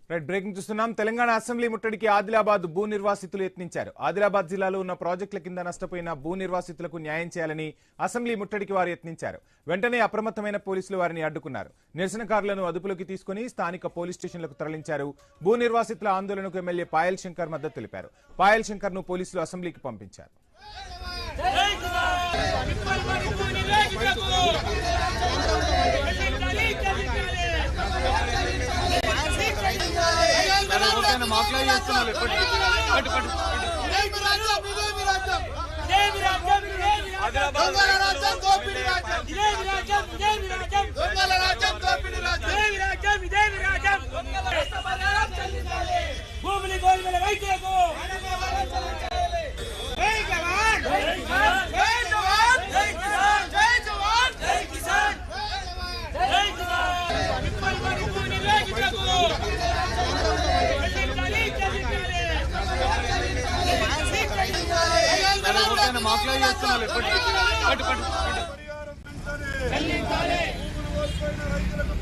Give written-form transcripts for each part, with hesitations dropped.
Breaking చూస్తున్నాం. Telangana assembly ముట్టడికి ఆదిలాబాద్ భూ నిర్వాసితులు యత్నించారు. ఆదిలాబాద్ జిల్లాలో ఉన్న ప్రాజెక్టుల కింద నష్టపోయిన భూ నిర్వాసితులకు న్యాయం చేయాలని అసెంబ్లీ ముట్టడికి వారు యత్నించారు. వెంటనే అప్రమత్తమైన పోలీసులు వారిని అడ్డుకున్నారు. నిరసనకారులను అదుపులోకి తీసుకుని స్థానిక పోలీస్ స్టేషన్లకు తరలించారు. భూ నిర్వాసితుల ఆందోళనకు ఎమ్మెల్యే పాయల్ శంకర్ మద్దతు తెలిపారు. పాయల్ శంకర్ ను పోలీసులు అసెంబ్లీకి పంపించారు.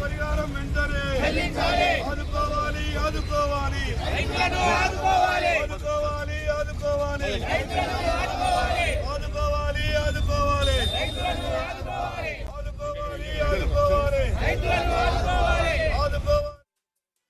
పరిహారం వెంటనే ఆదుకోవాలి